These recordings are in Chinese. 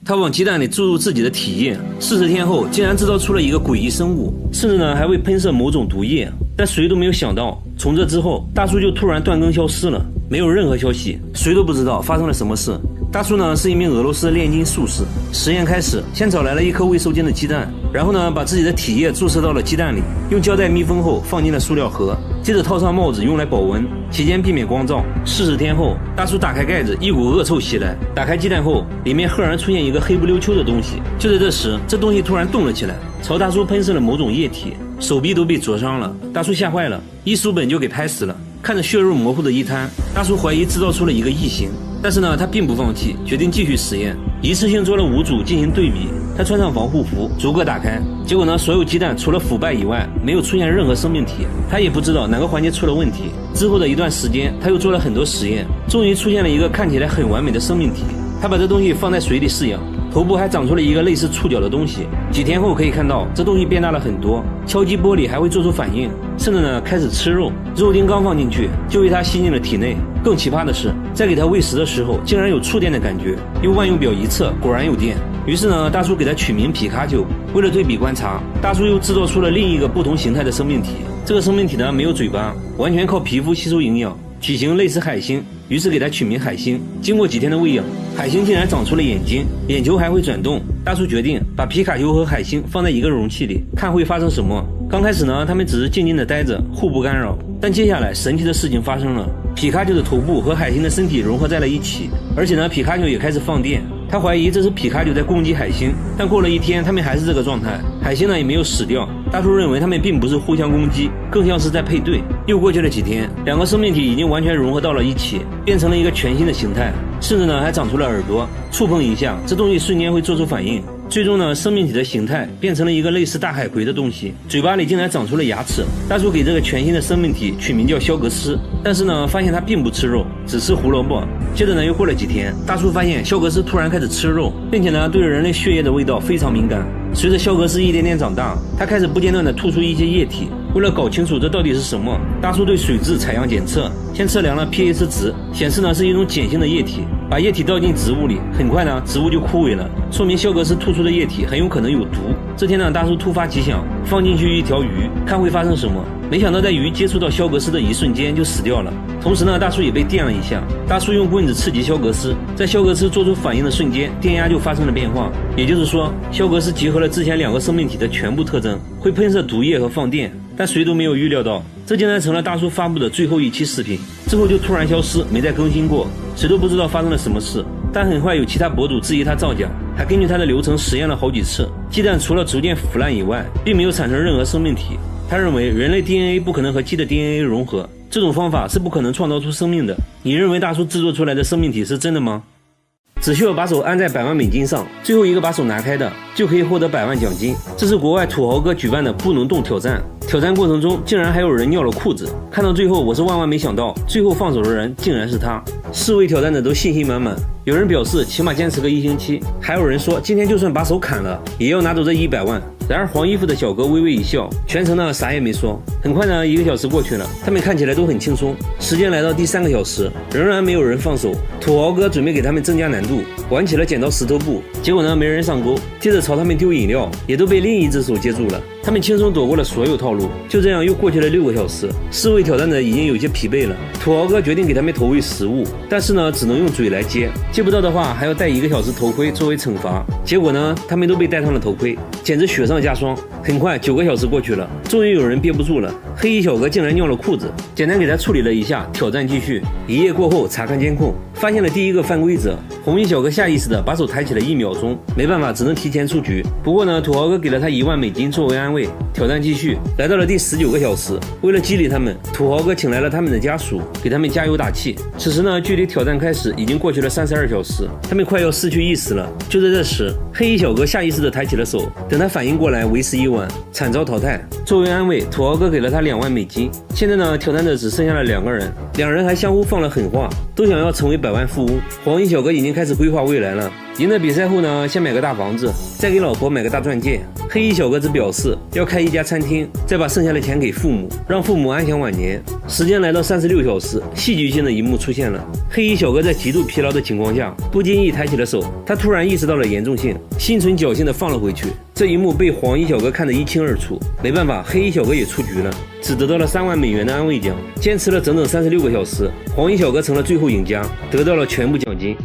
他往雞蛋裡注入自己的體液，40天後竟然制造出了一個詭異生物，甚至呢還會噴射某種毒液。但誰都沒有想到，從這之後，大叔就突然斷更消失了，沒有任何消息，誰都不知道發生了什麼事。大叔呢是一名俄羅斯煉金術士。實驗開始，先找來了一顆未受精的雞蛋，然後呢把自己的體液注射到了雞蛋裡，用膠帶密封後放進了塑料盒，接着套上帽子用來保溫，期間避免光照。40天後，大叔打開蓋子，一股惡臭襲來。打開雞蛋後，裡面赫然出現一個黑不溜秋的東西。就在這時，這東西突然動了起來，朝大叔噴射了某種液體，手臂都被灼傷了。大叔嚇壞了，一書本就給拍死了。看着血肉模糊的一灘，大叔懷疑制造出了一個異形。但是呢，他並不放棄，決定繼續實驗，一次性做了5組進行對比。他穿上防護服，逐個打開，結果呢，所有雞蛋除了腐敗以外，沒有出現任何生命體。他也不知道哪個環節出了問題。之後的一段時間，他又做了很多實驗，終於出現了一個看起來很完美的生命體。他把這東西放在水裡飼養，頭部還長出了一個類似觸角的東西。幾天後可以看到，這東西變大了很多，敲擊玻璃還會做出反應，甚至呢開始吃肉。肉丁剛放進去，就被它吸進了體內。更奇葩的是，在給它餵食的時候，竟然有觸電的感覺。用萬用表一測，果然有電。於是呢，大叔給它取名皮卡丘。為了對比觀察，大叔又制造出了另一個不同形態的生命體。這個生命體呢沒有嘴巴，完全靠皮膚吸收營養，體型類似海星，於是給它取名海星。經過幾天的餵養，海星竟然長出了眼睛，眼球還會轉動。大叔決定把皮卡丘和海星放在一個容器裡，看會發生什麼。剛開始呢，他們只是靜靜地待着，互不干擾。但接下來神奇的事情發生了，皮卡丘的頭部和海星的身體融合在了一起，而且呢，皮卡丘也開始放電。他懷疑這是皮卡丘在攻擊海星，但過了1天，他們還是這個狀態，海星呢也沒有死掉。大叔認為他們並不是互相攻擊，更像是在配對。又過去了幾天，兩個生命體已經完全融合到了一起，變成了一個全新的形態，甚至呢還長出了耳朵，觸碰一下，這東西瞬間會做出反應。最終呢，生命體的形態變成了一個類似大海葵的東西，嘴巴裡竟然長出了牙齒。大叔給這個全新的生命體取名叫肖格斯，但是呢，發現它並不吃肉，只吃胡蘿蔔。接着呢，又過了幾天，大叔發現肖格斯突然開始吃肉，並且呢，對人類血液的味道非常敏感。隨着肖格斯一點點長大，他開始不間斷地吐出一些液體。為了搞清楚這到底是什麼，大叔對水質採樣檢測，先測量了 pH 值，顯示呢是一種碱性的液體。把液体倒進植物裡，很快呢植物就枯萎了，說明肖格斯吐出的液體很有可能有毒。這天呢，大叔突發奇想，放進去一條魚，看會發生什麼。沒想到在魚接觸到肖格斯的一瞬間就死掉了。同時呢，大叔也被電了一下。大叔用棍子刺激肖格斯，在肖格斯做出反應的瞬間，電壓就發生了變化。也就是說，肖格斯結合了之前2個生命體的全部特徵，會噴射毒液和放電。但誰都沒有預料到，這竟然成了大叔發布的最後一期視頻，之後就突然消失，沒再更新過，誰都不知道發生了什麼事。但很快有其他博主質疑他造假，還根據他的流程實驗了好幾次，雞蛋除了逐漸腐爛以外，並沒有產生任何生命體。他認為人類 DNA 不可能和雞的 DNA 融合，這種方法是不可能創造出生命的。你認為大叔制作出來的生命體是真的嗎？只需要把手按在100萬美金上，最後一個把手拿開的就可以獲得100萬獎金。這是國外土豪哥舉辦的不能動挑戰，挑戰過程中竟然還有人尿了褲子。看到最後，我是萬萬沒想到，最後放手的人竟然是他。4位挑戰者都信心滿滿，有人表示起碼堅持個1星期，還有人說今天就算把手砍了，也要拿走這100萬。然而黃衣服的小哥微微一笑，全程呢啥也沒說。很快呢，1個小時過去了，他們看起來都很輕鬆。時間來到第3個小時，仍然沒有人放手。土豪哥準備給他們增加难度，玩起了剪刀石頭布，結果呢沒人上鈎，接着朝他們丟飲料，也都被另一只手接住了。他們輕鬆躲過了所有套路。就這樣又過去了6個小時，4位挑戰者已經有些疲憊了。土豪哥決定給他們投餵食物，但是呢只能用嘴來接，接不到的話還要戴1個小時頭盔作為懲罰。結果呢他們都被戴上了頭盔，簡直雪上加霜。很快9個小時過去了，終於有人憋不住了，黑衣小哥竟然尿了褲子，簡單給他處理了一下，挑戰繼續。1夜過後查看監控，發現了第1個犯規者，紅衣小哥下意識的把手抬起了1秒鐘，沒辦法只能提前出局。不過呢土豪哥給了他1萬美金作為安慰，挑戰繼續。來到了第19個小時，為了激勵他們，土豪哥請來了他們的家屬，給他們加油打氣。此時呢距離挑戰開始已經過去了32小時，他們快要失去意識了。就在這時，黑衣小哥下意識的抬起了手，等他反應過來，為时已晚，慘遭淘汰。作為安慰，土豪哥給了他2萬美金。現在呢挑戰者只剩下了2個人，2人還相互放了狠話。都想要成為百萬富翁。黃衣小哥已經開始規劃未來了。贏了比賽後呢，先買個大房子，再給老婆買個大鑽戒。黑衣小哥則表示要開一家餐廳，再把剩下的錢給父母，讓父母安享晚年。時間來到36小時，戲劇性的一幕出現了。黑衣小哥在極度疲勞的情況下，不經意抬起了手，他突然意識到了嚴重性，心存僥幸的放了回去。這一幕被黃衣小哥看得一清二楚，沒辦法，黑衣小哥也出局了，只得到了3萬美元的安慰獎。堅持了整整36個小時，黃衣小哥成了最後贏家，得到了全部獎金。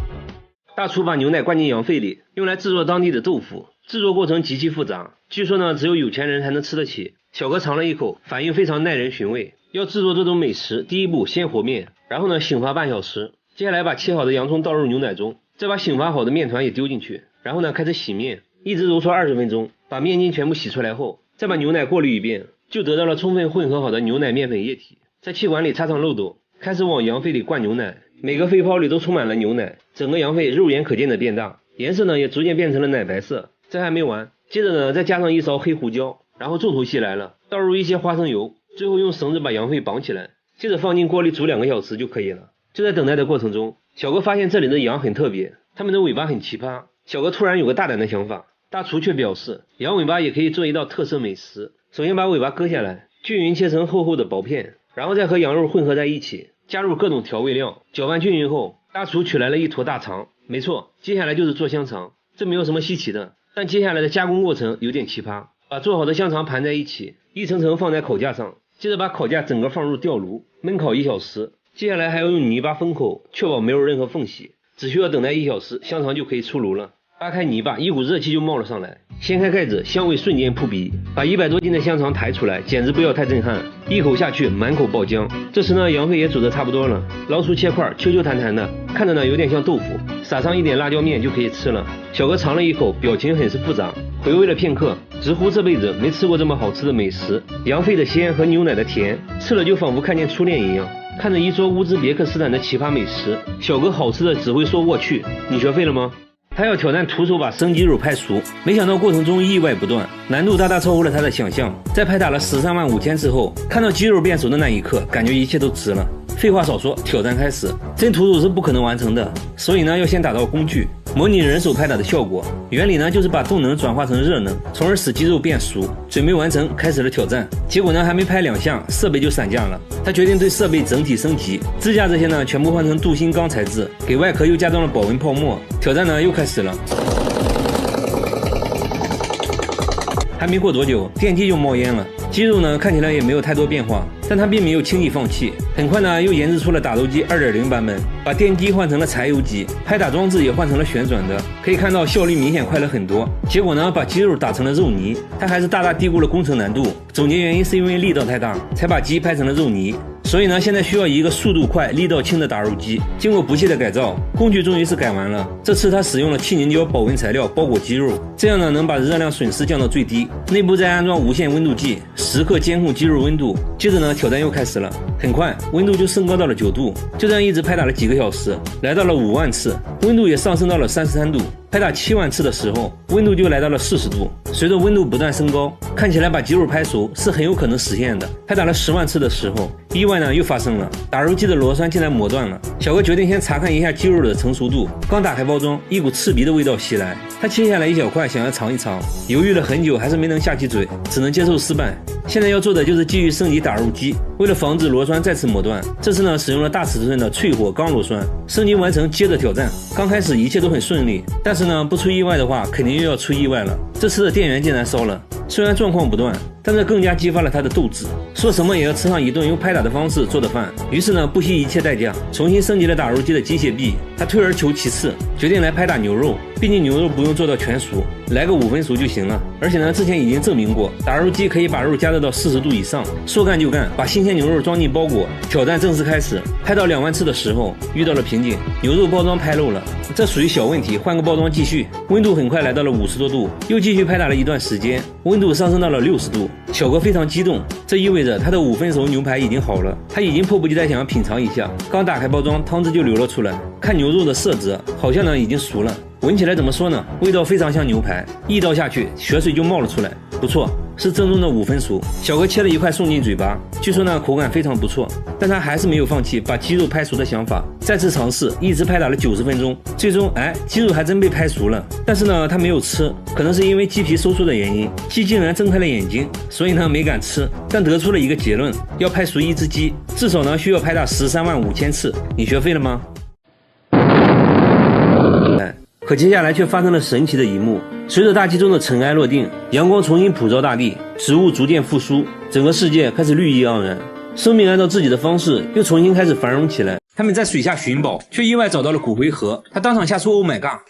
大廚把牛奶灌進羊肺裡，用來制作當地的豆腐。制作過程極其複雜，據說呢，只有有錢人才能吃得起。小哥嘗了一口，反應非常耐人尋味。要制作這種美食，第一步先和麵，然後呢醒發半小時。接下來把切好的洋蔥倒入牛奶中，再把醒發好的麵團也丟進去，然後呢開始洗麵，一直揉搓20分鐘，把麵筋全部洗出來後，再把牛奶過濾一遍，就得到了充分混合好的牛奶麵粉液體。在气管裡插上漏斗，開始往羊肺裡灌牛奶。每個肺泡裡都充滿了牛奶，整個羊肺肉眼可見的變大，顏色呢也逐漸變成了奶白色。這還沒完，接着呢再加上一勺黑胡椒，然後重頭戲來了，倒入一些花生油，最後用繩子把羊肺綁起來，接着放進鍋裡煮2個小時就可以了。就在等待的過程中，小哥發現這裡的羊很特別，它們的尾巴很奇葩。小哥突然有個大膽的想法，大廚卻表示羊尾巴也可以做一道特色美食。首先把尾巴割下來，均勻切成厚厚的薄片，然後再和羊肉混合在一起，加入各種調味料，攪拌均勻後，大廚取來了一坨大腸。沒錯，接下來就是做香腸，這沒有什麼稀奇的，但接下來的加工過程有點奇葩。把做好的香腸盤在一起，一層層放在烤架上，接着把烤架整個放入吊爐，燜烤1小時。接下來還要用泥巴封口，確保沒有任何縫隙。只需要等待1小時，香腸就可以出爐了。扒開泥巴，一股熱氣就冒了上來，掀開蓋子，香味瞬間撲鼻。把100多斤的香腸抬出來，簡直不要太震撼，一口下去滿口爆漿。這時呢，羊肺也煮得差不多了，撈出切塊，Q Q彈彈的，看着呢有點像豆腐，撒上一點辣椒麵就可以吃了。小哥嘗了一口，表情很是複雜，回味了片刻，直呼這輩子沒吃過這麼好吃的美食。羊肺的鮮和牛奶的甜，吃了就仿佛看見初戀一樣。看着一桌烏茲別克斯坦的奇葩美食，小哥好吃的只會說我去。你學會了嗎？他要挑戰徒手把生雞肉拍熟，沒想到過程中意外不斷，難度大大超乎了他的想象。在拍打了13萬5千次後，看到雞肉變熟的那一刻，感覺一切都值了。廢話少說，挑戰開始。真徒手是不可能完成的，所以呢要先打造工具，模擬人手拍打的效果。原理呢就是把动能轉化成熱能，從而使雞肉變熟。準備完成，開始了挑戰。結果呢還沒拍2下，設備就散架了。他決定對設備整體升級，支架這些呢全部換成鍍鋅鋼材質，給外殼又加裝了保溫泡沫。挑戰呢又開始了。還沒過多久，電梯就冒煙了。雞肉呢看起來也沒有太多變化，但他並沒有輕易放棄。很快呢又研制出了打鬥機 2.0 版本，把電機換成了柴油機，拍打裝置也換成了旋轉的，可以看到效率明顯快了很多。結果呢把雞肉打成了肉泥，他還是大大低估了工程難度。總結原因是因為力道太大，才把雞拍成了肉泥。所以呢現在需要一個速度快力道輕的打肉機。經過不懈的改造，工具終於是改完了。這次他使用了氣凝膠保溫材料包裹雞肉，這樣呢能把熱量損失降到最低。內部再安裝無線溫度計，時刻監控雞肉溫度。接着呢挑戰又開始了，很快溫度就升高到了9度。就這樣一直拍打了幾個小時，來到了5萬次，溫度也上升到了33度。拍打7萬次的時候，溫度就來到了40度。隨着溫度不斷升高，看起來把雞肉拍熟是很有可能實現的。拍打了10萬次的時候，意外呢又發生了，打肉机的螺栓竟然磨斷了。小哥決定先查看一下雞肉的成熟度。剛打開包裝，一股刺鼻的味道襲來，他切下來一小塊想要嘗一嘗，猶豫了很久還是没能下起嘴，只能接受失敗。現在要做的就是繼續升級打肉機，為了防止螺栓再次磨斷，這次呢使用了大尺寸的淬火鋼螺栓。升級完成，接着挑戰。剛開始一切都很順利，但是呢不出意外的話肯定又要出意外了。這次的電源竟然燒了，雖然狀況不斷，但這更加激發了他的鬥志，說什麼也要吃上一頓用拍打的方式做的飯。於是呢不惜一切代價重新升級了打肉機的機械臂。他退而求其次，決定來拍打牛肉，畢竟牛肉不用做到全熟，來個5分熟就行了。而且呢之前已經證明過，打肉機可以把肉加熱到40度以上。說幹就幹，把新鮮牛肉裝進包裹，挑戰正式開始。拍到2萬次的時候遇到了瓶頸，牛肉包装拍漏了，這屬於小問題，換個包裝繼續。溫度很快來到了50多度，又繼續拍打了一段時間，溫度上升到了60度。小哥非常激動，這意味着他的5分熟牛排已經好了，他已經迫不及待想要品嘗一下。剛打開包裝，湯汁就流了出來。看牛肉的色泽，好像呢已经熟了，聞起來怎麼說呢？味道非常像牛排，一刀下去血水就冒了出來，不錯，是正宗的5分熟。小哥切了一塊送進嘴巴，據說呢口感非常不錯，但他還是沒有放棄把雞肉拍熟的想法，再次嘗試，一直拍打了90分鐘，最終雞肉還真被拍熟了。但是呢他沒有吃，可能是因為雞皮收縮的原因，雞竟然睜開了眼睛，所以呢沒敢吃，但得出了一個結論，要拍熟一隻雞，至少呢需要拍打135000次。你學會了嗎？可接下來卻發生了神奇的一幕，隨着大氣中的塵埃落定，陽光重新普照大地，植物逐漸復甦，整個世界開始綠意盎然，生命按照自己的方式又重新開始繁榮起來。他們在水下尋寶，卻意外找到了骨灰盒，他當場嚇出 Oh my god。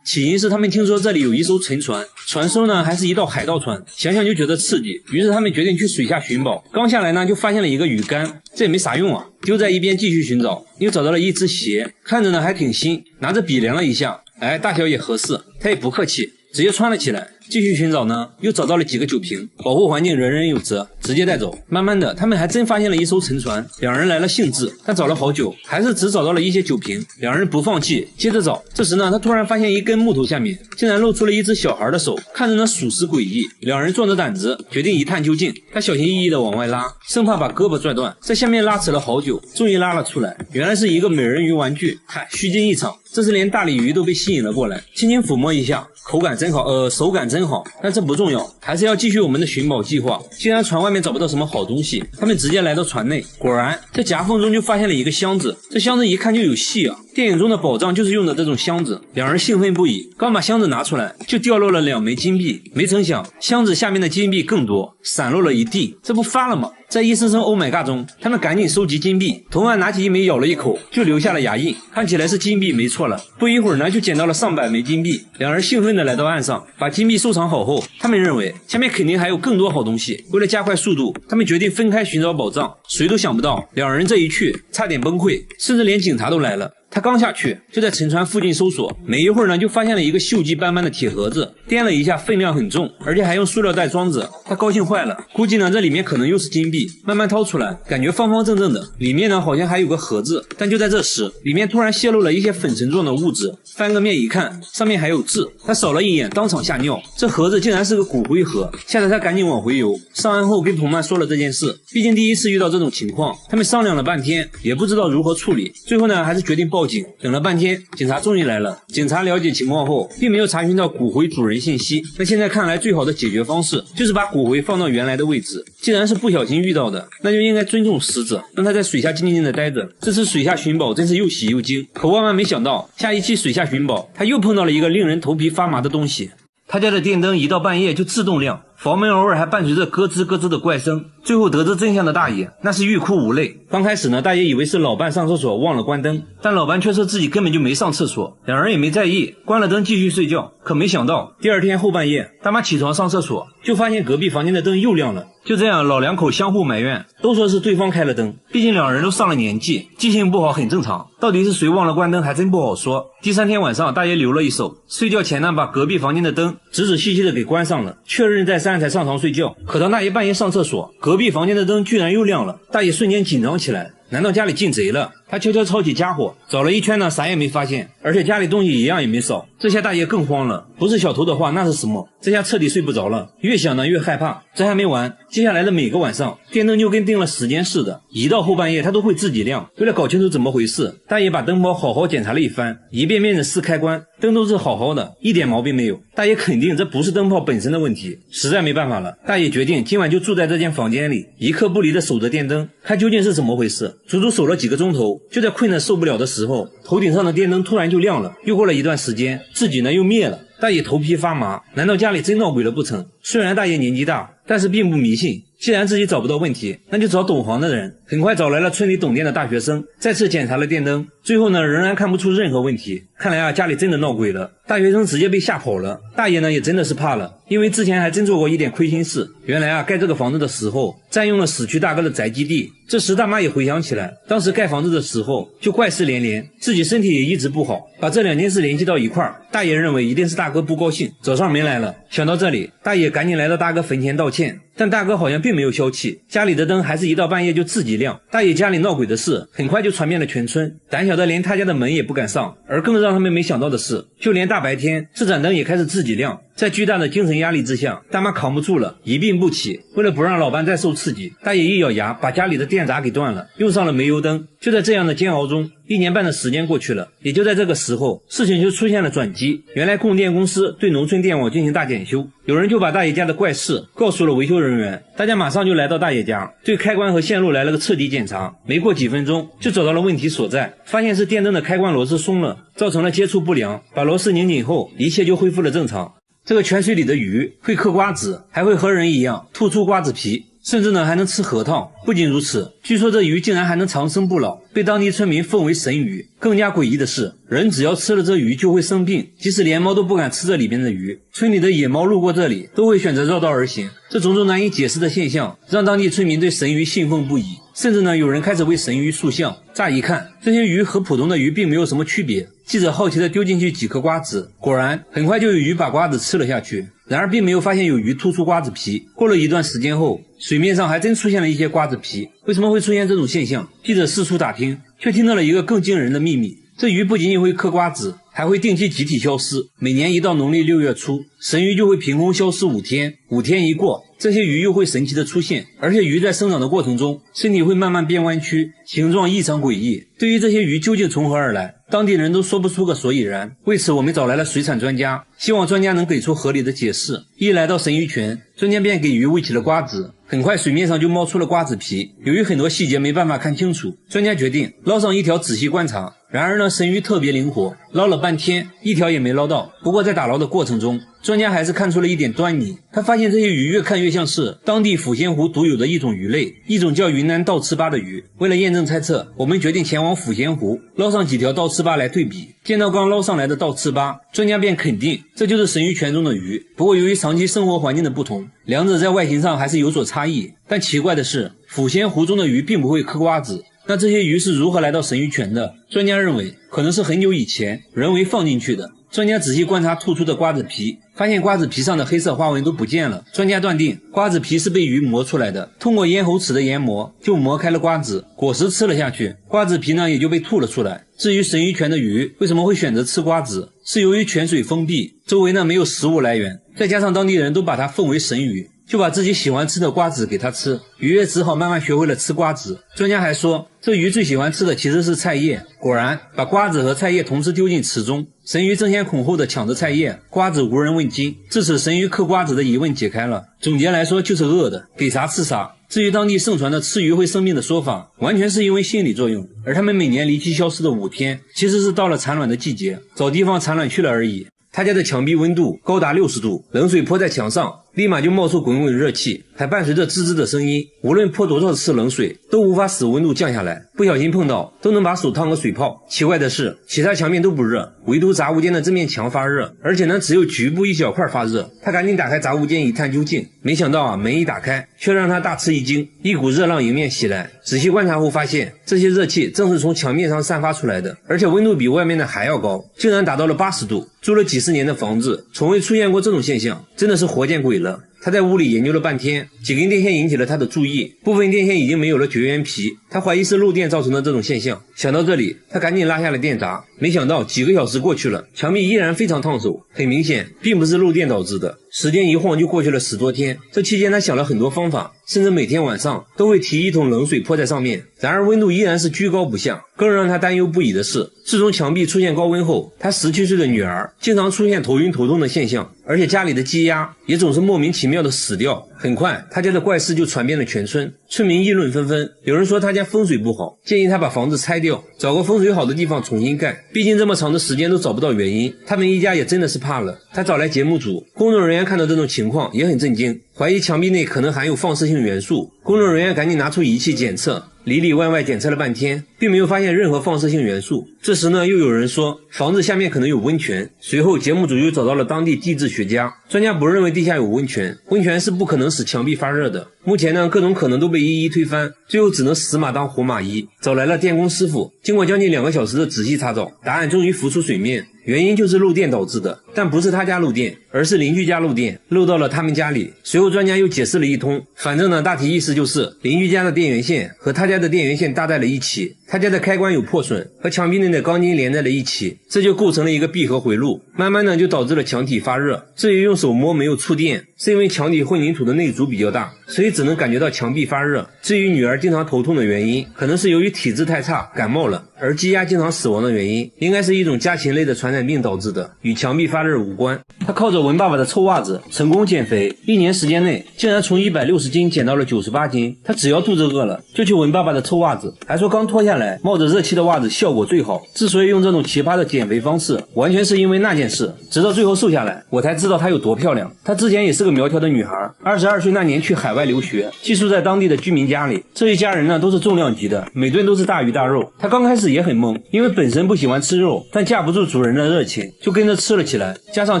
起因是他們聽說這裡有一艘沉船，船身呢還是一道海盜船，想想就覺得刺激，於是他們決定去水下尋寶。剛下來呢就發現了一個魚竿，這也沒啥用啊，丟在一邊繼續尋找，又找到了一隻鞋，看着呢還挺新，拿着筆量了一下，大小也合適，他也不客氣，直接穿了起來。繼續尋找呢，又找到了幾個酒瓶，保護環境人人有責，直接帶走。慢慢的，他們還真發現了一艘沉船，兩人來了興致，但找了好久，還是只找到了一些酒瓶。兩人不放棄，接着找。这時呢，他突然發現一根木頭下面竟然露出了一隻小孩的手，看着呢屬實詭異。兩人壯着膽子決定一探究竟，他小心翼翼的往外拉，生怕把胳膊拽斷，在下面拉扯了好久，終於拉了出來，原來是一個美人魚玩具，虛驚一場。這時連大鯉魚都被吸引了過來，輕輕撫摸一下，口感真好，手感真好，但這不重要，還是要繼續我們的尋寶計劃。既然船外面找不到什麼好東西，他們直接來到船內，果然在夾縫中就發現了一個箱子，這箱子一看就有戲啊，電影中的寶藏就是用的這種箱子。兩人興奮不已，剛把箱子拿出來，就掉落了2枚金幣，沒成想箱子下面的金幣更多，散落了一地，這不發了嗎？在一聲聲 Oh my god 中，他們趕緊收集金幣，同伴拿起一枚咬了一口，就留下了牙印，看起來是金幣沒錯了。不一會兒呢，就撿到了上百枚金幣。兩人興奮地來到岸上，把金幣收藏好後，他們認為下面肯定還有更多好東西。為了加快速度，他們決定分開尋找寶藏。誰都想不到，兩人這一去，差點崩潰，甚至連警察都來了。他剛下去，就在沉船附近搜索，沒一會兒呢，就發現了一個鏽跡斑斑的鐵盒子，掂了一下，分量很重，而且還用塑料袋裝着。他高興壞了，估計呢這裡面可能又是金幣，慢慢掏出來，感覺方方正正的，裡面呢好像還有個盒子。但就在這時，裡面突然洩露了一些粉塵狀的物質，翻個面一看，上面還有字，他掃了一眼，當場嚇尿，這盒子竟然是個骨灰盒，嚇得他趕緊往回游。上岸後跟同伴說了這件事，畢竟第一次遇到這種情況，他們商量了半天，也不知道如何處理，最後呢還是決定報警。等了半天，警察終於來了。警察了解情況後，並沒有查詢到骨灰主人信息。那現在看來，最好的解決方式就是把骨灰放到原來的位置。既然是不小心遇到的，那就應該尊重死者，讓他在水下靜靜的待着。這次水下尋寶真是又喜又驚。可萬萬沒想到，下一期水下尋寶，他又碰到了一個令人頭皮發麻的東西。他家的電燈一到半夜就自動亮，房門偶爾還伴隨着咯吱咯吱的怪聲。最後得知真相的大爺，那是欲哭無淚。剛開始呢，大爺以為是老伴上廁所忘了關燈，但老伴卻說自己根本就沒上廁所，兩人也沒在意，關了燈繼續睡覺。可沒想到第二天後半夜，大媽起床上廁所，就發現隔壁房間的燈又亮了。就這樣，老兩口相互埋怨，都說是對方開了燈，畢竟兩人都上了年紀，記性不好很正常。到底是誰忘了關燈還真不好說。第3天晚上，大爺留了一手，睡覺前呢把隔壁房間的燈仔仔細細的給關上了，確認再3才上床睡覺。可當大爺半夜上廁所，隔壁房間的燈居然又亮了，大爺瞬間緊張起來，難道家裡進賊了？他悄悄抄起家伙，找了一圈呢，啥也沒發現，而且家裡東西一樣也沒少。這下大爺更慌了，不是小偷的話那是什麼？這下徹底睡不着了，越想呢越害怕。這還沒完，接下來的每個晚上，電燈就跟定了時間似的，一到後半夜它都會自己亮。為了搞清楚怎麼回事，大爺把燈泡好好檢查了一番，一遍遍的試開關，燈都是好好的，一點毛病沒有。大爺肯定這不是燈泡本身的問題，實在沒辦法了，大爺決定今晚就住在這間房間裡，一刻不離的守着電燈，看究竟是怎麼回事。足足守了幾個鐘頭，就在困得受不了的時候，頭頂上的電燈突然就亮了。又過了一段時間，自己呢又滅了。大爺頭皮發麻，難道家裡真鬧鬼了不成？雖然大爺年紀大，但是並不迷信。既然自己找不到問題，那就找懂行的人。很快找來了村裡懂電的大學生，再次檢查了電燈，最後呢，仍然看不出任何問题。看来啊，家里真的鬧鬼了。大学生直接被吓跑了。大爷呢，也真的是怕了，因为之前还真做过一点亏心事。原来啊，蓋这個房子的時候，佔用了死去大哥的宅基地。這時大媽也回想起來，當時蓋房子的時候就怪事連連，自己身體也一直不好，把這兩件事聯繫到一塊兒。大爺認為一定是大哥不高興，找上門來了。想到這裡，大爺趕緊來到大哥墳前道歉，但大哥好像並沒有消氣，家裡的燈還是一到半夜就自己亮。大爺家裡鬧鬼的事很快就傳遍了全村，膽小的連他家的門也不敢上。而更讓他們沒想到的是，就連大白天這盞燈也開始自己亮。在巨大的精神壓力之下，大媽扛不住了，一病不起。為了不讓老伴再受刺激，大爺一咬牙把家裡的電閘給斷了，用上了煤油燈。就在這樣的煎熬中，1年半的時間過去了。也就在這個時候，事情就出現了轉機。原來供電公司對農村電網進行大檢修，有人就把大爺家的怪事告訴了維修人員。大家馬上就來到大爺家，對開關和線路來了個徹底檢查。沒過幾分鐘就找到了問題所在，發現是電燈的開關螺絲鬆了，造成了接觸不良。把螺絲擰緊後，一切就恢復了正常。這個泉水裡的魚會嗑瓜子，還會和人一樣吐出瓜子皮，甚至呢還能吃核桃。不僅如此，據說這魚竟然還能長生不老，被當地村民奉為神魚。更加詭異的是，人只要吃了這魚就會生病，即使連貓都不敢吃這裡邊的魚。村裡的野貓路過這裡都會選擇繞道而行。這種種難以解釋的現象讓當地村民對神魚信奉不已，甚至呢有人開始為神魚塑像。乍一看，這些魚和普通的魚並沒有什麼區別。記者好奇地丟進去幾顆瓜子，果然很快就有魚把瓜子吃了下去。然而並沒有發現有魚吐出瓜子皮。過了一段時間後，水面上還真出現了一些瓜子皮。為什麼會出現這種現象？記者四處打聽，卻聽到了一個更驚人的秘密。這魚不僅僅會嗑瓜子，還會定期集體消失。每年一到農曆6月初，神魚就會憑空消失5天，5天一過，這些魚又會神奇的出現。而且魚在生長的過程中，身體會慢慢變彎曲，形狀異常詭異。對於這些魚究竟從何而來，當地人都說不出個所以然。為此我們找來了水產專家，希望專家能給出合理的解釋。一來到神魚泉，專家便給魚餵起了瓜子，很快水面上就冒出了瓜子皮。由於很多細節沒辦法看清楚，專家決定撈上一條仔細觀察。然而呢，神魚特別靈活，撈了半天一條也沒撈到。不過在打撈的過程中，專家還是看出了一點端倪。他發現這些魚越看越像是當地抚仙湖獨有的一種魚類，一種叫雲南倒刺巴的魚。為了驗證猜測，我們決定前往撫仙湖，撈上幾條倒刺巴來對比。見到剛撈上來的倒刺巴，專家便肯定這就是神魚泉中的魚。不過由於長期生活環境的不同，兩者在外形上還是有所差異。但奇怪的是，撫仙湖中的魚並不會嗑瓜子。那這些魚是如何來到神魚泉的？專家認為可能是很久以前人為放進去的。專家仔細觀察吐出的瓜子皮，發現瓜子皮上的黑色花紋都不見了。專家斷定瓜子皮是被魚磨出來的，通過咽喉齒的研磨就磨開了瓜子，果實吃了下去，瓜子皮呢也就被吐了出來。至於神魚泉的魚為什麼會選擇吃瓜子，是由於泉水封閉，周圍呢沒有食物來源，再加上當地人都把它奉為神魚，就把自己喜歡吃的瓜子給它吃，魚也只好慢慢學會了吃瓜子。專家還說，這魚最喜歡吃的其實是菜葉。果然，把瓜子和菜葉同時丟進池中，神魚爭先恐後的搶着菜葉，瓜子無人問津。至此，神魚嗑瓜子的疑問解開了。總結來說，就是餓的，給啥吃啥。至於當地盛傳的吃魚會生病的說法，完全是因為心理作用。而他們每年離奇消失的5天，其實是到了產卵的季節，找地方產卵去了而已。他家的牆壁溫度高達60度，冷水潑在牆上，立馬就冒出滾滾熱氣，還伴隨着吱吱的聲音。無論潑多少次冷水，都無法使溫度降下來。不小心碰到，都能把手燙個水泡。奇怪的是，其他牆面都不熱，唯獨雜物間的這面牆發熱，而且呢，只有局部一小塊發熱。他趕緊打開雜物間一探究竟，沒想到啊，門一打開，卻讓他大吃一驚，一股熱浪迎面襲來。仔細觀察後發現，這些熱氣正是從牆面上散發出來的，而且溫度比外面的還要高，竟然達到了80度。住了幾十年的房子，從未出現過這種現象，真的是活見鬼了。他在屋裡研究了半天，幾根電線引起了他的注意，部分電線已經沒有了絕緣皮，他懷疑是漏電造成的這種現象。想到這裡，他趕緊拉下了電閘，沒想到幾個小時過去了，牆壁依然非常燙手，很明顯並不是漏電導致的。時間一晃就過去了10多天，這期間他想了很多方法，甚至每天晚上都會提一桶冷水潑在上面，然而溫度依然是居高不下。更讓他擔憂不已的是，自從牆壁出現高溫後，他17歲的女兒經常出現頭暈頭痛的現象，而且家裡的雞鴨也總是莫名其妙的死掉。很快他家的怪事就傳遍了全村，村民議論紛紛，有人說他家風水不好，建議他把房子拆掉，找個風水好的地方重新蓋。畢竟這麼長的時間都找不到原因，他們一家也真的是怕了。他找來節目組，工作人員看到這種情況也很震驚，懷疑牆壁內可能含有放射性元素。工作人員趕緊拿出儀器檢測，裡裡外外檢測了半天，並沒有發現任何放射性元素。這時呢，又有人說房子下面可能有溫泉。隨後節目組又找到了當地地質學家，專家不認為地下有溫泉，溫泉是不可能使牆壁發熱的。目前呢，各種可能都被一一推翻，最後只能死马當活馬醫，找来了電工師傅，經過将近2個小時的仔細查找，答案終於浮出水面，原因就是漏電導致的，但不是他家漏電，而是鄰居家漏電，漏到了他們家裡。隨後專家又解釋了一通，反正呢，大體意思就是鄰居家的電源線和他家的電源線搭在了一起，他家的開關有破損，和牆壁內的鋼筋連在了一起，這就構成了一個闭合回路，慢慢的就導致了牆體發熱。至於用手摸沒有觸電，是因為牆體混凝土的內阻比較大，所以只能感覺到牆壁發熱。至於女兒經常頭痛的原因，可能是由於體質太差感冒了，而积壓经常死亡的原因，應该是一種家禽類的傳染病導致的，與牆壁發熱無關。他靠着文爸爸的臭襪子成功減肥，1年時間內竟然從160斤減到了98斤。他只要肚子餓了就去聞爸爸的臭襪子，還說剛脫下來冒着熱氣的襪子效果最好。之所以用這種奇葩的減肥方式，完全是因為那件事，直到最後瘦下來我才知道她有多漂亮。她之前也是個苗條的女孩，22歲那年去海外留學，寄宿在當地的居民家裡。這一家人呢都是重量级的，每頓都是大魚大肉。她剛開始也很懵，因為本身不喜歡吃肉，但架不住主人的熱情，就跟着吃了起来。加上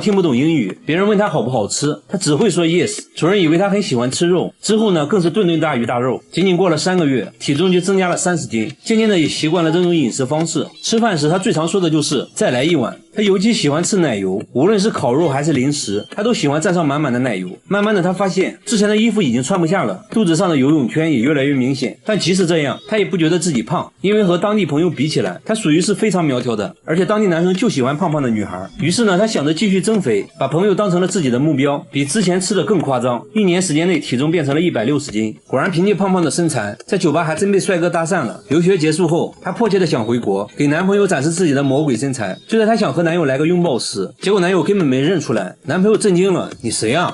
聽不懂英語，別人問她好不好吃，她只會說 yes。主人以為她很喜歡吃肉，之後呢更是頓頓大魚大肉。僅僅過了3個月，體重就增加了30斤，漸漸的也習慣了這種飲食方式。吃飯時她最常說的就是再來一碗。她尤其喜歡吃奶油，無論是烤肉還是零食，她都喜歡蘸上滿滿的奶油。慢慢的她發現之前的衣服已經穿不下了，肚子上的游泳圈也越來越明顯。但即使這樣，她也不覺得自己胖，因為和當地朋友比起來，她屬於是非常苗條的，而且當地男生就喜歡胖胖的女孩。於是呢，她想着繼續增肥，把朋友當成了自己的目標，比之前吃的更誇張。1年時間內體重變成了160斤。果然憑借胖胖的身材，在酒吧還真被帥哥搭訕了。留學結束後，她迫切的想回國，給男朋友展示自己的魔鬼身材。就在她想和男友來個擁抱時，結果男友根本沒認出來。男朋友震驚了，你誰啊？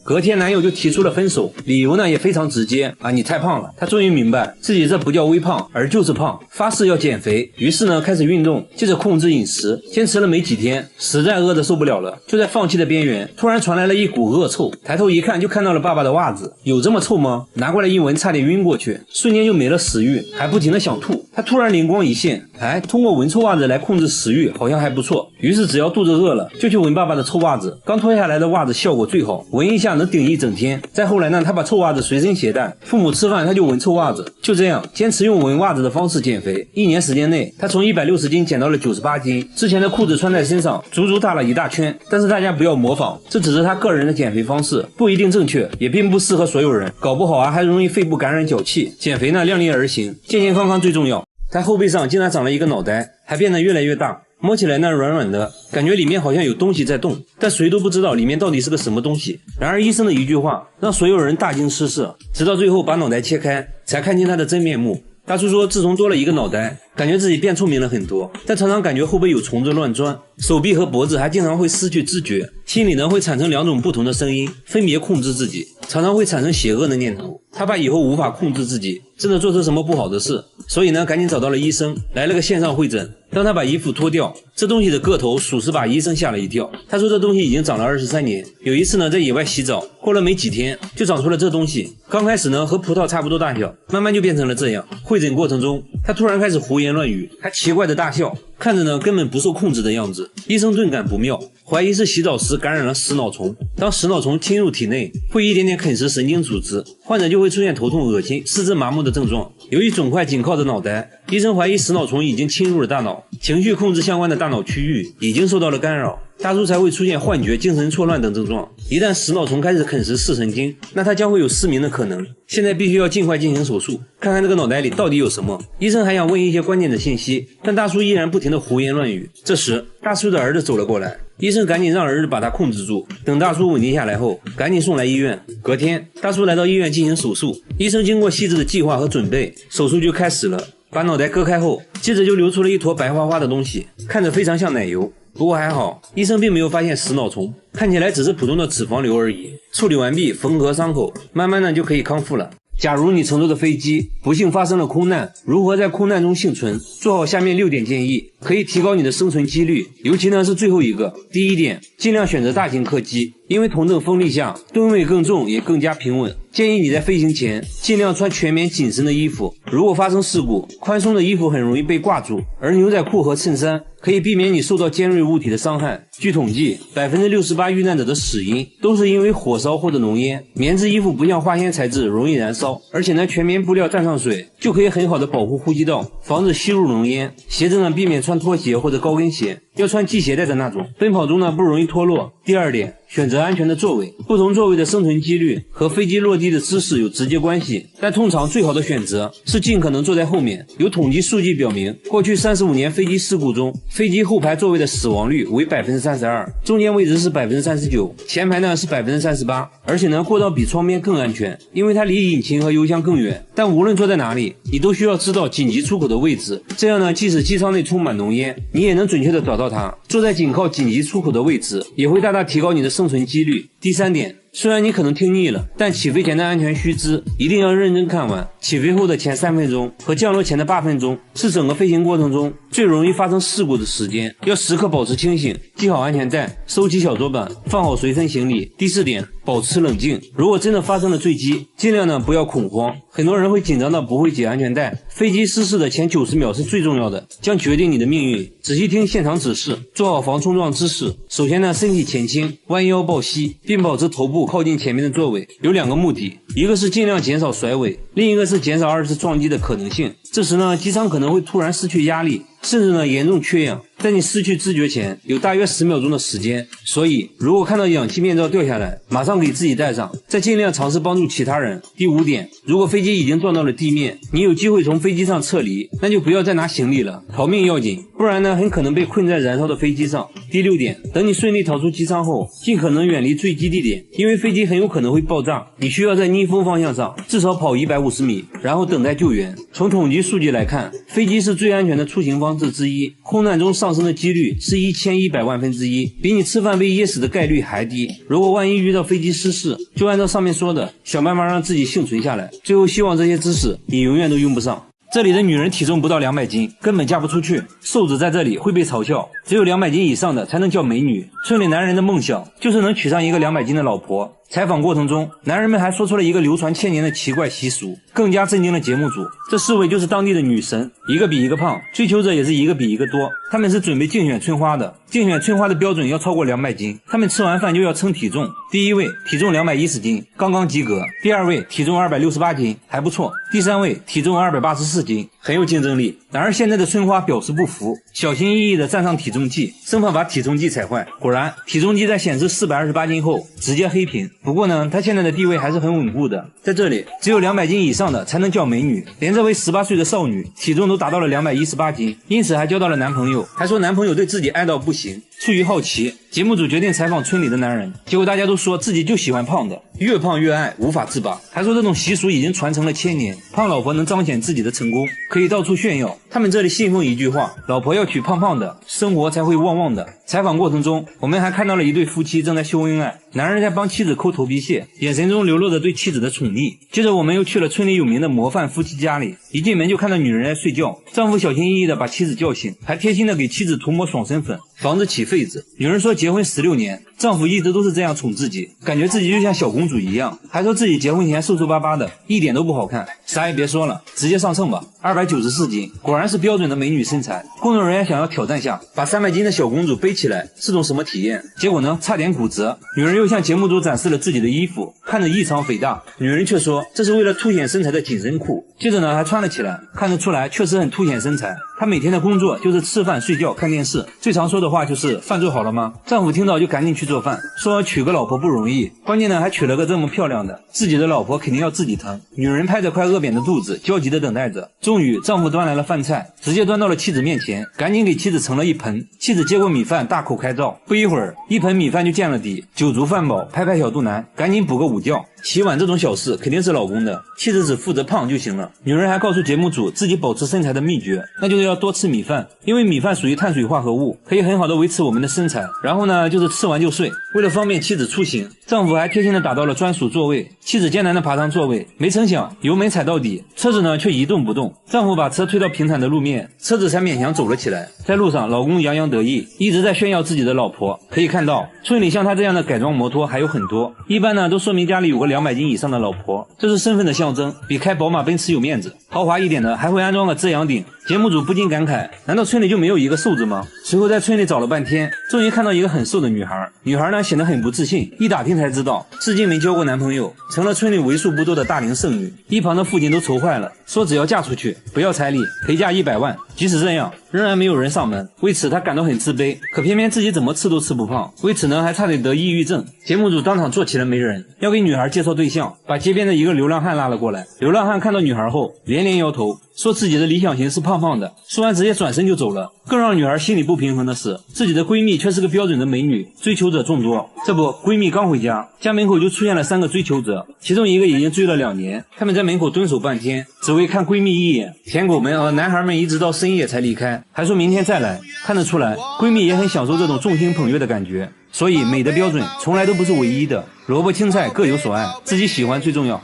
隔天男友就提出了分手，理由呢也非常直接啊，你太胖了。他終於明白自己這不叫微胖，而就是胖，發誓要減肥。於是呢開始運動，接着控制飲食，堅持了沒幾天，實在餓得受不了了，就在放棄的邊緣，突然傳來了一股惡臭。抬頭一看，就看到了爸爸的襪子。有這麼臭嗎？拿過來一聞，差點暈過去，瞬間就沒了食慾，還不停的想吐。他突然靈光一現，通過聞臭襪子來控制食慾好像還不錯。於是只要肚子餓了就去聞爸爸的臭襪子，剛脫下來的襪子效果最好，聞一下能頂一整天。再後來呢，他把臭襪子隨身攜帶，父母吃飯他就聞臭襪子。就這樣堅持用聞襪子的方式減肥，1年時間內他從160斤減到了98斤。之前的褲子穿在身上足足大了一大圈。但是大家不要模仿，這只是他個人的減肥方式，不一定正確，也並不適合所有人，搞不好還容易肺部感染腳氣。減肥呢量力而行，健健康康最重要。他後背上竟然長了一個腦袋，還變得越來越大，摸起來呢軟軟的，感覺裡面好像有東西在動，但誰都不知道裡面到底是個什麼東西。然而醫生的一句話讓所有人大驚失色，直到最後把腦袋切開，才看見他的真面目。大叔說自從多了一個腦袋，感覺自己变聰明了很多，但常常感覺後背有蟲子亂鑽，手臂和脖子還經常會失去知覺，心裡呢會產生2種不同的聲音，分別控制自己，常常會產生邪惡的念頭。他怕以後無法控制自己，真的做出什麼不好的事，所以呢趕緊找到了醫生，來了個線上會診。當他把衣服脫掉，這東西的個頭屬實把醫生嚇了一跳。他說這東西已經長了23年，有一次呢在野外洗澡，過了沒幾天就長出了這東西。剛開始呢和葡萄差不多大小，慢慢就變成了這樣。會診過程中他突然開始胡言亂語，還奇怪的大笑，看着呢根本不受控制的樣子。醫生頓感不妙，懷疑是洗澡時感染了食腦蟲。當食腦蟲侵入體內，會一點點啃食神經組織，患者就會出現頭痛、惡心、四肢麻木的症狀。由於腫塊緊靠着腦袋，醫生懷疑食腦蟲已經侵入了大腦，情緒控制相關的大腦區域已經受到了干擾，大叔才會出現幻覺、精神錯亂等症狀。一旦食腦蟲開始啃食視神經，那他將會有失明的可能。現在必須要盡快進行手術，看看這個腦袋裡到底有什麼。醫生還想問一些關鍵的信息，但大叔依然不停地胡言亂語。這時大叔的兒子走了過來，醫生趕緊讓兒子把他控制住，等大叔穩定下來後趕緊送來醫院。隔天大叔來到醫院進行手術，醫生經過細緻的計劃和準備，手術就開始了。把腦袋割開後，接着就流出了一坨白花花的東西，看着非常像奶油。不過還好，醫生並沒有發現食腦蟲，看起來只是普通的脂肪瘤而已。處理完畢，縫合傷口，慢慢的就可以康復了。假如你乘坐的飛機不幸發生了空難，如何在空难中幸存？做好下面6點建議。可以提高你的生存幾率，尤其呢是最後一個。第一點，盡量選擇大型客機，因為同等風力下，噸位更重也更加平穩。建議你在飛行前盡量穿全棉緊身的衣服，如果發生事故，寬鬆的衣服很容易被掛住，而牛仔褲和襯衫可以避免你受到尖銳物體的傷害。據統計，68%遇難者的死因都是因為火燒或者濃煙。棉質衣服不像化纖材質容易燃燒，而且呢全棉布料沾上水就可以很好的保護呼吸道，防止吸入濃煙。鞋子呢避免穿拖鞋或者高跟鞋，要穿繫鞋帶的那種，奔跑中呢不容易脫落。第二點，選擇安全的座位，不同座位的生存幾率和飛機落地的姿勢有直接關係，但通常最好的選擇是盡可能坐在後面。有統計數據表明，過去35年飛機事故中，飛機後排座位的死亡率為 32%， 中間位置是 39%， 前排呢是 38%， 而且呢过道比窗邊更安全，因為它離引擎和油箱更遠。但無論坐在哪裡，你都需要知道緊急出口的位置，這樣呢即使機艙內充滿濃煙，你也能準確的找到它。坐在緊靠緊急出口的位置，也會大大提高你的生存幾率。第三點，雖然你可能聽膩了，但起飛前的安全須知一定要認真看完。起飛後的前3分鐘和降落前的8分鐘是整個飛行過程中最容易發生事故的時間，要時刻保持清醒，繫好安全帶，收起小桌板，放好隨身行李。第4點，保持冷靜，如果真的發生了墜機，盡量呢不要恐慌。很多人會緊張到不會解安全帶，飛機失事的前90秒是最重要的，將決定你的命運。仔細聽現場指示，做好防衝撞姿勢。首先呢，身體前傾，彎腰抱膝，並保持頭部靠近前面的座位。有2個目的，一個是盡量減少甩尾，另一個是減少2次撞擊的可能性。這時呢，機艙可能會突然失去壓力，甚至呢嚴重缺氧。在你失去知覺前，有大約10秒鐘的時間，所以如果看到氧氣面罩掉下來，馬上給自己戴上，再盡量嘗試幫助其他人。第5點，如果飛機已經撞到了地面，你有機會從飛機上撤離，那就不要再拿行李了，逃命要緊，不然呢很可能被困在燃燒的飛機上。第6點，等你順利逃出機艙後，盡可能遠離墜機地點，因為飛機很有可能會爆炸，你需要在逆風方向上至少跑150米，然後等待救援。從統計數據來看，飛機是最安全的出行方式之一，空難中上升的幾率是1100萬分之1，比你吃飯被噎死的概率還低。如果萬一遇到飛機失事，就按照上面說的，想辦法讓自己幸存下來。最後希望這些知識你永遠都用不上。這裡的女人體重不到200斤，根本嫁不出去，瘦子在這裡會被嘲笑，只有200斤以上的才能叫美女。村裡男人的夢想就是能娶上一個200斤的老婆。採訪過程中，男人們還說出了一個流傳千年的奇怪習俗，更加震驚了節目組。這4位就是當地的女神，一個比一個胖，追求者也是一個比一個多。他們是準備競選春花的，競選春花的標準要超過200斤，他們吃完飯就要稱體重。第1位體重210斤，剛剛及格；第2位體重268斤，還不錯；第3位體重284斤，很有競爭力。然而現在的春花表示不服，小心翼翼地站上體重計，生怕把體重計踩壞。果然，體重計在顯示428斤後直接黑屏。不過呢，她現在的地位還是很穩固的，在這裡只有200斤以上的才能叫美女。連這位18歲的少女體重都達到了218斤，因此還交到了男朋友，還說男朋友對自己愛到不行。出於好奇，節目組決定採訪村裡的男人，結果大家都說自己就喜歡胖的，越胖越愛，無法自拔。還說這種習俗已經傳承了1000年，胖老婆能彰顯自己的成功，可以到處炫耀。他們這裡信奉一句話，老婆要娶胖胖的，生活才會旺旺的。採訪過程中，我們還看到了一對夫妻正在秀恩愛，男人在幫妻子摳頭皮屑，眼神中流露着對妻子的寵溺。接着我們又去了村裡有名的模範夫妻家裡，一進門就看到女人在睡覺，丈夫小心翼翼地把妻子叫醒，還貼心地給妻子塗抹爽身粉，防止起痱子。女人說結婚16年，丈夫一直都是這樣寵自己，感覺自己就像小公主一樣，還說自己結婚前瘦瘦巴巴的，一點都不好看。啥也別說了，直接上秤吧，294斤，果然是標準的美女身材。工作人員想要挑戰下，把300斤的小公主背起來是種什麼體驗？結果呢，差點骨折。女人又向節目組展示了自己的衣服，看着異常肥大，女人卻說這是為了凸顯身材的緊身褲。接着呢，還穿了起來，看得出來確實很凸顯身材。她每天的工作就是吃飯、睡覺、看電視，最常說的話就是飯做好了嗎？丈夫聽到就趕緊去做飯，說娶個老婆不容易，關鍵呢還娶了個這麼漂亮的，自己的老婆肯定要自己疼。女人拍着快餓扁的肚子，焦急地等待着。終於丈夫端來了飯菜，直接端到了妻子面前，趕緊給妻子盛了一盆。妻子接過米飯，大口開造，不一會兒，一盆米飯就見了底，酒足飯飽，拍拍小肚腩，趕緊補個午覺。洗碗這種小事肯定是老公的，妻子只負責胖就行了。女人還告訴節目組自己保持身材的秘訣，那就是要多吃米飯，因為米飯屬於碳水化合物，可以很好的維持我們的身材。然後呢，就是吃完就睡。為了方便妻子出行，丈夫還貼心的打到了專屬座位，妻子艱難的爬上座位，沒成想油門踩到底，車子呢卻一動不動。丈夫把車推到平坦的路面，車子才勉強走了起來。在路上，老公洋洋得意，一直在炫耀自己的老婆。可以看到，村裡像他這樣的改装摩托還有很多，一般呢都說明家裡有個200斤以上的老婆，這是身份的象徵，比開寶馬奔馳有面子。豪華一點的還會安裝個遮陽頂。節目組不禁感慨，難道村裡就沒有一個瘦子嗎？隨後在村裡找了半天，終於看到一個很瘦的女孩。女孩呢顯得很不自信，一打聽才知道至今沒交過男朋友，成了村裡為數不多的大齡剩女。一旁的父親都愁壞了，說只要嫁出去不要彩禮，陪嫁100萬。即使這樣，仍然沒有人上門，為此他感到很自卑，可偏偏自己怎麼吃都吃不胖，為此呢還差點得抑鬱症。節目組當場做起了媒人，要給女孩介紹對象，把街邊的一個流浪漢拉了過來。流浪漢看到女孩後连连搖頭，說自己的理想型是胖胖的，说完直接轉身就走了。更讓女孩心裡不平衡的是，自己的閨蜜卻是個標準的美女，追求者眾多。這不，閨蜜剛回家，家門口就出現了3個追求者，其中一個已經追了2年。他們在門口蹲守半天，只為看閨蜜一眼。舔狗們和男孩們一直到深夜才離開，還說明天再來。看得出來，閨蜜也很享受這種眾星捧月的感覺。所以美的標準從來都不是唯一的，蘿蔔青菜各有所愛，自己喜歡最重要。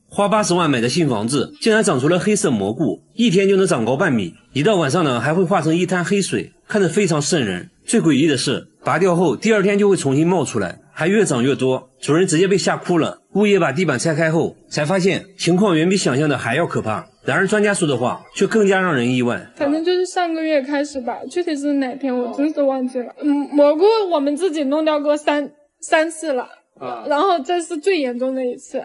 花80萬買的新房子竟然長出了黑色蘑菇，一天就能長高半米，一到晚上呢還會化成一灘黑水，看着非常瘆人。最詭異的是，拔掉後第2天就會重新冒出來，還越長越多，主人直接被嚇哭了。物業把地板拆開後才發現情況遠比想象的還要可怕，然而專家說的話卻更加讓人意外。反正就是上個月開始吧，具體是哪天我真是忘記了。蘑菇我們自己弄掉過三次了，然後這是最嚴重的一次。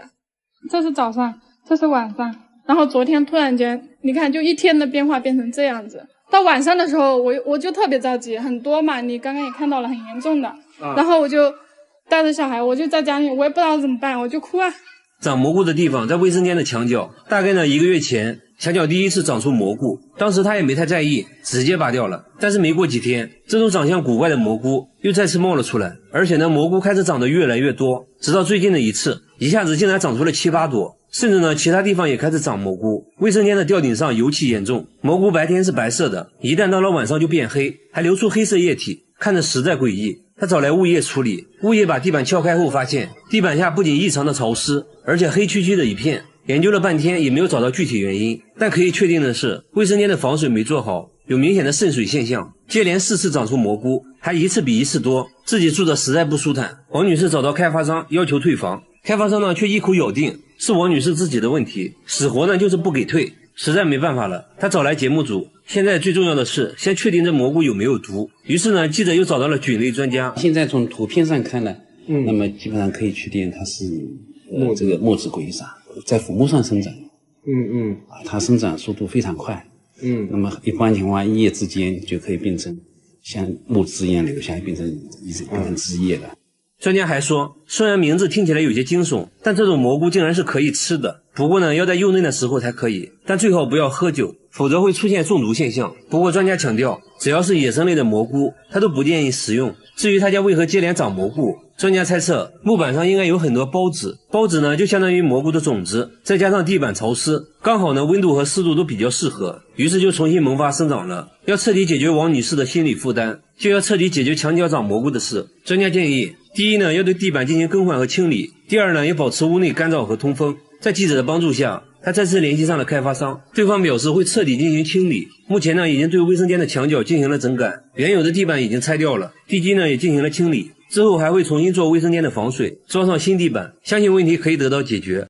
這是早上，這是晚上，然後昨天突然間，你看就一天的變化变成這樣子。到晚上的時候，我就特別着急，很多嘛，你剛剛也看到了，很嚴重的。然後我就帶着小孩，我就在家裡，我也不知道怎麼辦，我就哭啊。長蘑菇的地方在衛生間的牆角，大概呢1個月前，牆角第一次長出蘑菇，當時他也沒太在意，直接拔掉了。但是沒過幾天，這種長相古怪的蘑菇又再次冒了出來，而且呢蘑菇開始長得越來越多，直到最近的一次，一下子竟然長出了7、8朵。甚至呢其他地方也開始長蘑菇，衛生間的吊頂上尤其嚴重。蘑菇白天是白色的，一旦到了晚上就變黑，還流出黑色液體，看着實在詭異。他找來物業處理，物業把地板撬開後發現，地板下不僅異常的潮濕，而且黑黢黢的一片。研究了半天也沒有找到具體原因，但可以確定的是，衛生間的防水沒做好，有明顯的滲水現象。接連4次長出蘑菇，還一次比一次多，自己住的實在不舒坦。王女士找到開發商要求退房，開發商呢卻一口咬定是王女士自己的問題，死活呢就是不給退。實在沒辦法了，他找來節目組，現在最重要的是先確定這蘑菇有沒有毒。於是呢，記者又找到了菌類專家。現在從圖片上看呢，那麼基本上可以確定它是這個墨子鬼撒，在腐木上生長。它生長速度非常快。那麼一般情況一夜之間就可以變成像木枝一樣流下來，變成枝葉了。專家還說，雖然名字聽起來有些驚悚，但這種蘑菇竟然是可以吃的。不過呢，要在幼嫩的時候才可以，但最好不要喝酒，否則會出現中毒現象。不過專家強調，只要是野生類的蘑菇，他都不建議食用。至於他家為何接連長蘑菇，專家猜測木板上應該有很多孢子，孢子呢就相當於蘑菇的種子，再加上地板潮濕，剛好呢溫度和濕度都比較適合，於是就重新萌發生長了。要徹底解決王女士的心理負擔，就要徹底解決牆角長蘑菇的事。專家建議，第一呢，要對地板進行更換和清理；第二呢，要保持屋內乾燥和通風。在記者的幫助下，他再次聯繫上了開發商，對方表示會徹底進行清理。目前呢，已經對衛生間的牆角進行了整改，原有的地板已經拆掉了，地基呢也進行了清理，之後還會重新做衛生間的防水，裝上新地板，相信問題可以得到解決。